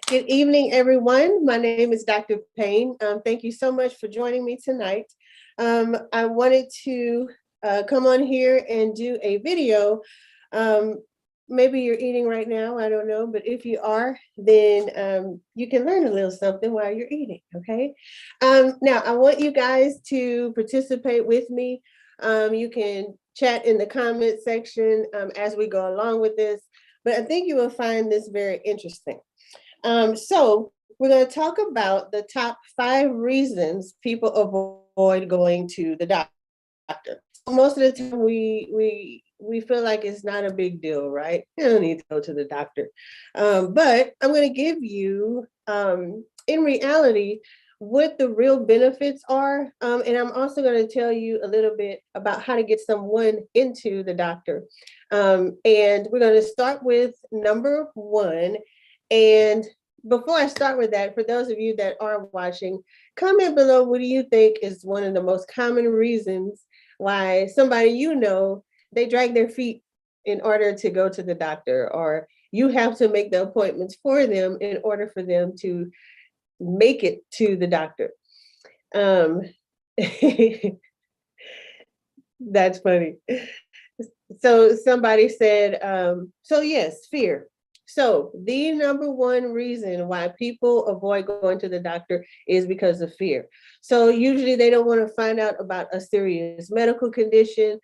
Good evening, everyone. My name is Dr. Payne. Thank you so much for joining me tonight. I wanted to come on here and do a video. Um, Maybe you're eating right now, I don't know, but if you are, then you can learn a little something while you're eating, okay? Now, I want you guys to participate with me. You can chat in the comment section as we go along with this, but I think you will find this very interesting. So we're going to talk about the top 5 reasons people avoid going to the doctor. Most of the time, we feel like it's not a big deal, right? You don't need to go to the doctor. But I'm going to give you, in reality, what the real benefits are. And I'm also going to tell you a little bit about how to get someone into the doctor. And we're going to start with number 1. And before I start with that, for those of you that are watching, comment below what do you think is one of the most common reasons why somebody they drag their feet in order to go to the doctor, or you have to make the appointments for them in order for them to make it to the doctor. That's funny. So somebody said, so yes, fear. So the number one reason why people avoid going to the doctor is because of fear. So usually they don't want to find out about a serious medical condition,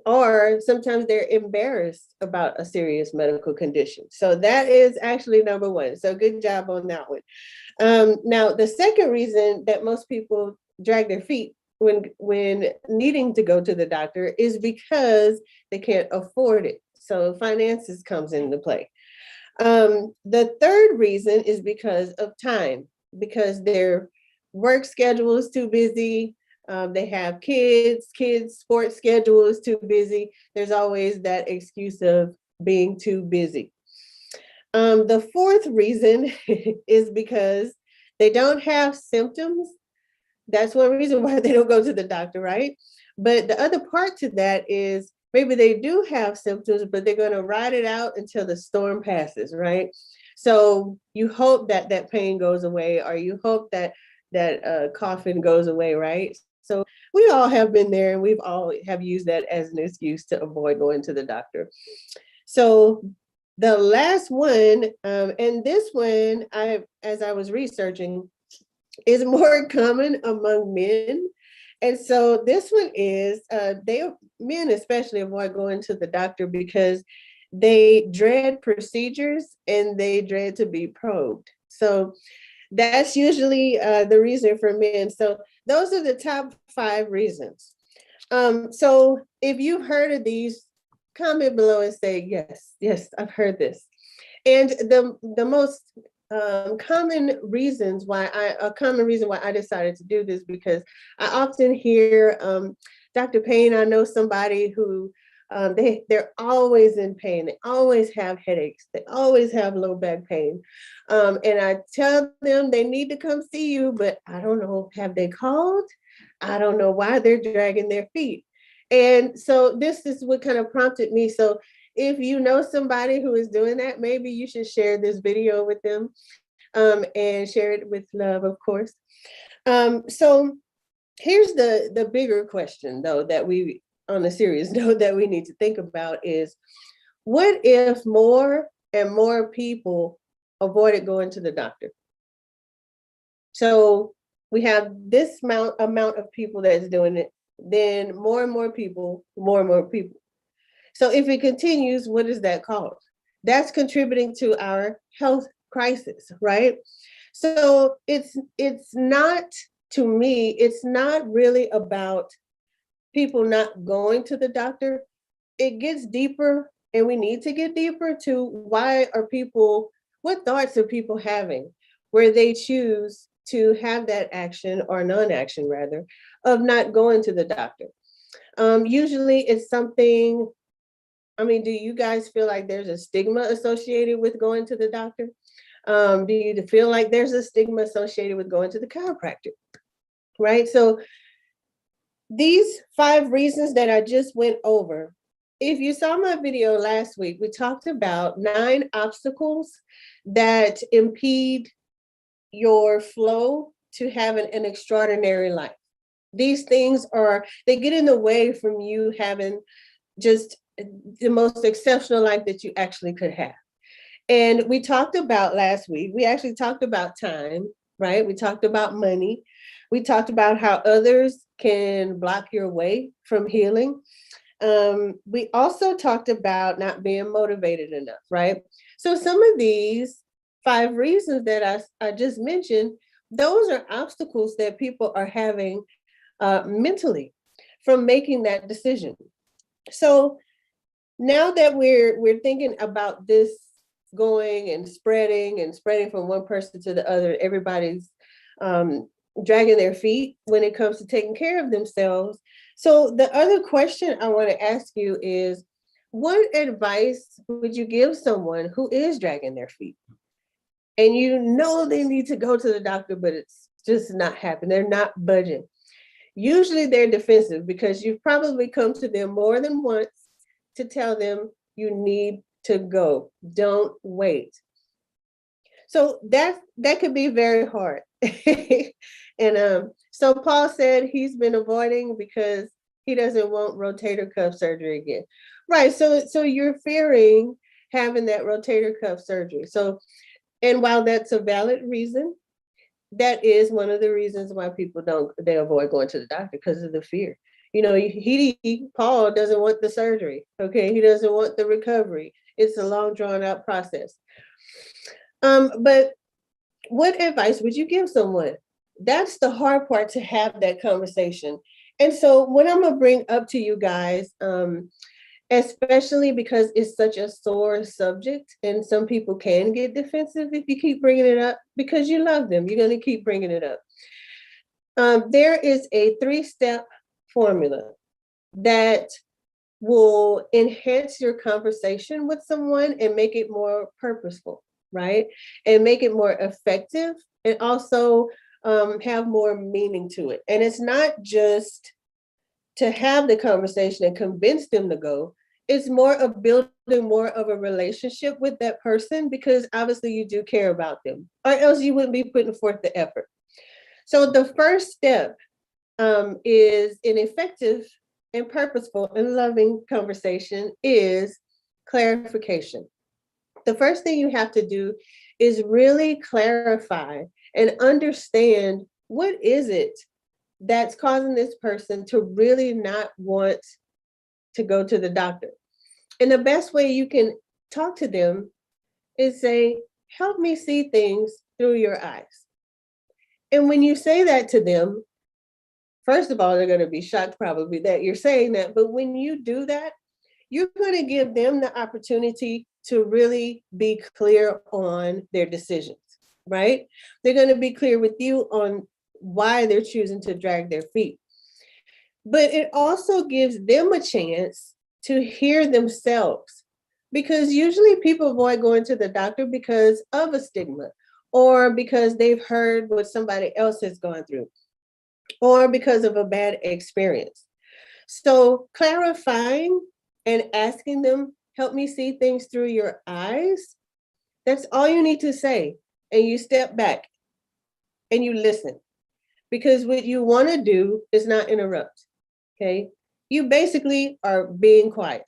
or sometimes they're embarrassed about a serious medical condition. So that is actually number 1. So good job on that one. Now, the second reason that most people drag their feet when needing to go to the doctor is because they can't afford it. So finances comes into play. The third reason is because of time, because their work schedule is too busy. They have kids' sports schedule is too busy. There's always that excuse of being too busy. The fourth reason is because they don't have symptoms. That's one reason why they don't go to the doctor, right? But the other part to that is maybe they do have symptoms, but they're going to ride it out until the storm passes, right? So you hope that that pain goes away, or you hope that that coughing goes away, right? So we all have been there, and we've all have used that as an excuse to avoid going to the doctor. So the last one, and this one, as I was researching, is more common among men. And so this one is men especially avoid going to the doctor because they dread procedures and they dread to be probed. So that's usually the reason for men. So those are the top 5 reasons. So if you've heard of these, comment below and say, yes, yes, I've heard this. And the most common reason why I decided to do this, because I often hear, Dr. Payne, I know somebody who they're always in pain. They always have headaches. They always have low back pain. And I tell them they need to come see you, but I don't know, have they called? I don't know why they're dragging their feet. And so this is what kind of prompted me. So if you know somebody who is doing that, maybe you should share this video with them, and share it with love, of course. So here's the bigger question, though, that we, on a serious note, that we need to think about is, what if more and more people avoided going to the doctor? So we have this amount of people that's doing it, then more and more people, more and more people. So if it continues, what does that cause? That's contributing to our health crisis, right? So it's not, to me, it's not really about people not going to the doctor. It gets deeper, and we need to get deeper to why are people, what thoughts are people having where they choose to have that action, or non-action rather, of not going to the doctor. Usually it's something, I mean, do you guys feel like there's a stigma associated with going to the doctor? Do you feel like there's a stigma associated with going to the chiropractor? Right? So these 5 reasons that I just went over if you saw my video last week, we talked about 9 obstacles that impede your flow to having an extraordinary life. These things they get in the way from you having just the most exceptional life that you actually could have. And we talked about last week, we actually talked about time, right? We talked about money. We talked about how others can block your way from healing. We also talked about not being motivated enough, right? So some of these 5 reasons that I just mentioned, those are obstacles that people are having mentally from making that decision. So now that we're thinking about this going and spreading from one person to the other, everybody's dragging their feet when it comes to taking care of themselves. So the other question I want to ask you is, what advice would you give someone who is dragging their feet? And you know they need to go to the doctor, but it's just not happening. They're not budging. Usually they're defensive because you've probably come to them more than once to tell them you need to go. Don't wait. So that could be very hard. And so Paul said he's been avoiding because he doesn't want rotator cuff surgery again. Right. So you're fearing having that rotator cuff surgery. So, and while that's a valid reason, that is one of the reasons why people they avoid going to the doctor, because of the fear. You know, Paul doesn't want the surgery. Okay. He doesn't want the recovery. It's a long drawn out process. But what advice would you give someone? That's the hard part, to have that conversation. And so what I'm going to bring up to you guys, especially because it's such a sore subject and some people can get defensive if you keep bringing it up because you love them. You're going to keep bringing it up. There is a 3-step formula that will enhance your conversation with someone and make it more purposeful, right? And make it more effective, and also have more meaning to it. And it's not just to have the conversation and convince them to go. It's more of building more of a relationship with that person, because obviously you do care about them, or else you wouldn't be putting forth the effort. So the first step is an effective and purposeful and loving conversation is clarification. The first thing you have to do is really clarify and understand, what is it that's causing this person to really not want to go to the doctor. And the best way you can talk to them is say, help me see things through your eyes. And when you say that to them, first of all, they're going to be shocked probably that you're saying that. But when you do that, you're going to give them the opportunity to really be clear on their decisions, right? They're going to be clear with you on why they're choosing to drag their feet. But it also gives them a chance to hear themselves, because usually people avoid going to the doctor because of a stigma, or because they've heard what somebody else has gone through, or because of a bad experience. So clarifying and asking them, help me see things through your eyes, that's all you need to say. And you step back and you listen, because what you want to do is not interrupt. Okay. You basically are being quiet.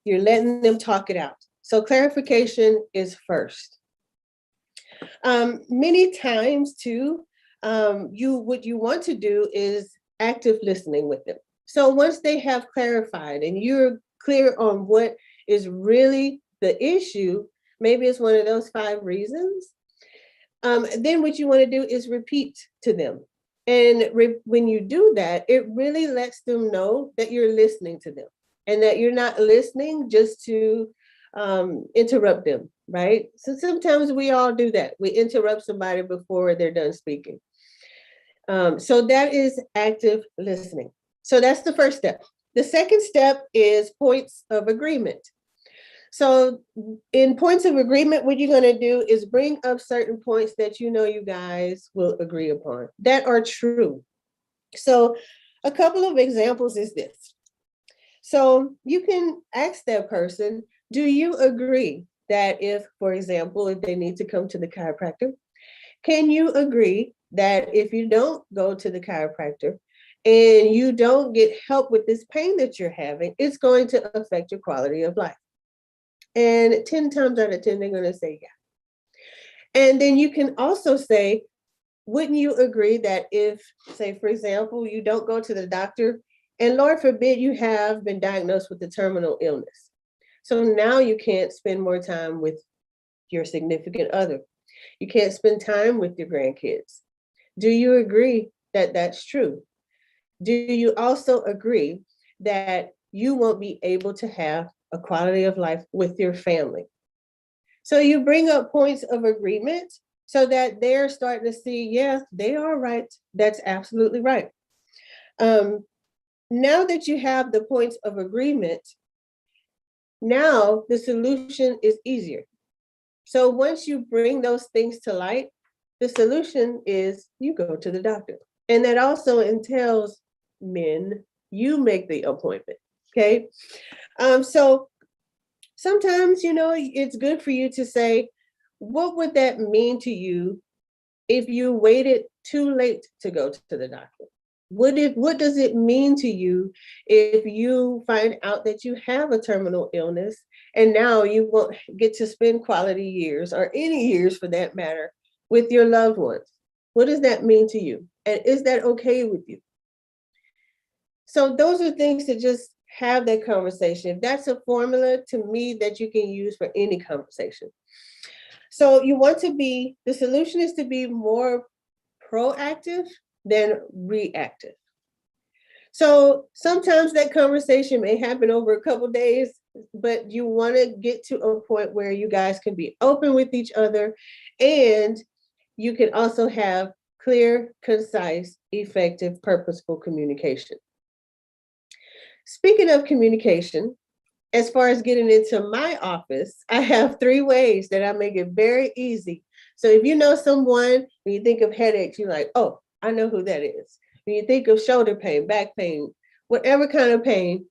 You're letting them talk it out. So clarification is first. Many times too, what you want to do is active listening with them. So once they have clarified and you're clear on what is really the issue, maybe it's one of those 5 reasons, then what you want to do is repeat to them. And when you do that, it really lets them know that you're listening to them, and that you're not listening just to interrupt them, right? So sometimes we all do that. We interrupt somebody before they're done speaking. So that is active listening. So that's the first step. The second step is points of agreement. So in points of agreement, what you're going to do is bring up certain points that you know you guys will agree upon that are true. So a couple of examples is this. So you can ask that person, do you agree that if, for example, if they need to come to the chiropractor, can you agree that if you don't go to the chiropractor and you don't get help with this pain that you're having, it's going to affect your quality of life? And 10 times out of 10, they're going to say yeah. And then you can also say, wouldn't you agree that if, say, for example, you don't go to the doctor and Lord forbid you have been diagnosed with a terminal illness. So now you can't spend more time with your significant other. You can't spend time with your grandkids. Do you agree that that's true? Do you also agree that you won't be able to have a quality of life with your family? So you bring up points of agreement so that they're starting to see, yeah, they are right. That's absolutely right. Now that you have the points of agreement, now the solution is easier. So once you bring those things to light, the solution is you go to the doctor. And that also entails men, you make the appointment. Okay. So sometimes, it's good for you to say, what would that mean to you if you waited too late to go to the doctor? What does it mean to you if you find out that you have a terminal illness and now you won't get to spend quality years or any years for that matter with your loved ones? What does that mean to you? And is that okay with you? So those are things to just have that conversation. If that's a formula to me that you can use for any conversation. So the solution is to be more proactive than reactive. So sometimes that conversation may happen over a couple days, but you want to get to a point where you guys can be open with each other, and you can also have clear, concise, effective, purposeful communication. Speaking of communication, as far as getting into my office, I have 3 ways that I make it very easy. So if you know someone, when you think of headaches, you're like, oh, I know who that is. When you think of shoulder pain, back pain, whatever kind of pain,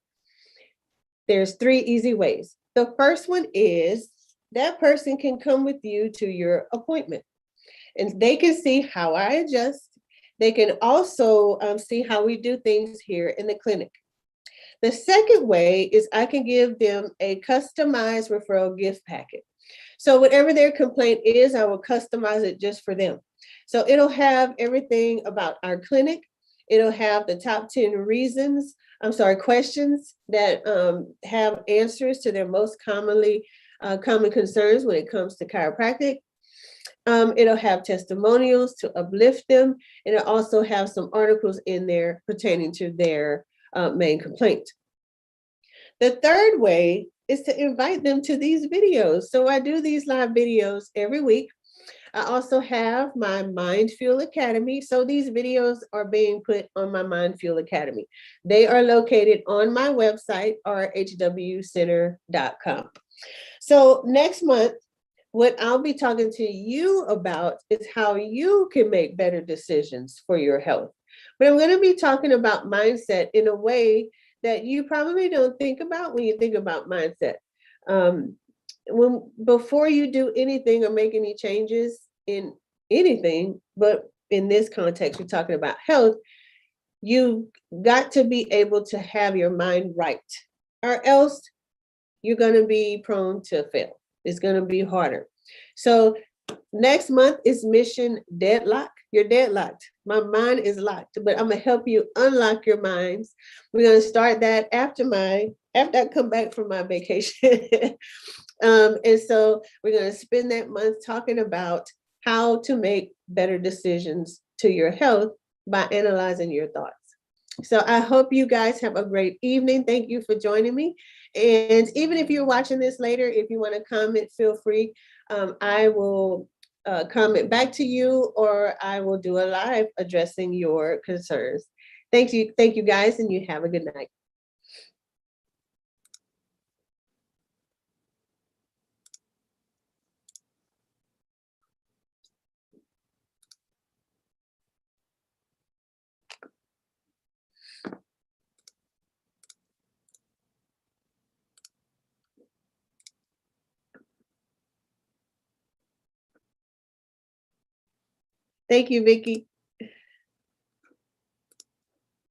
there's 3 easy ways. The first one is that person can come with you to your appointment and they can see how I adjust. They can also see how we do things here in the clinic. The second way is I can give them a customized referral gift packet. So whatever their complaint is, I will customize it just for them. So it'll have everything about our clinic. It'll have the top 10 questions that have answers to their most common concerns when it comes to chiropractic. It'll have testimonials to uplift them. And it'll also have some articles in there pertaining to their main complaint. The third way is to invite them to these videos. So I do these live videos every week. I also have my Mind Fuel Academy. So these videos are being put on my Mind Fuel Academy. They are located on my website, rhwcenter.com. So next month, what I'll be talking to you about is how you can make better decisions for your health. But I'm going to be talking about mindset in a way that you probably don't think about when you think about mindset. Before you do anything or make any changes in anything, but in this context, you're talking about health, you've got to be able to have your mind right, or else you're going to be prone to fail. It's going to be harder. So next month is Mission Deadlock. You're deadlocked. My mind is locked, but I'm going to help you unlock your minds. We're going to start that after I come back from my vacation. And so we're going to spend that month talking about how to make better decisions to your health by analyzing your thoughts. So I hope you guys have a great evening. Thank you for joining me. And even if you're watching this later, if you want to comment, feel free. I will comment back to you, or I will do a live addressing your concerns. Thank you guys, and you have a good night. Thank you, Vicky.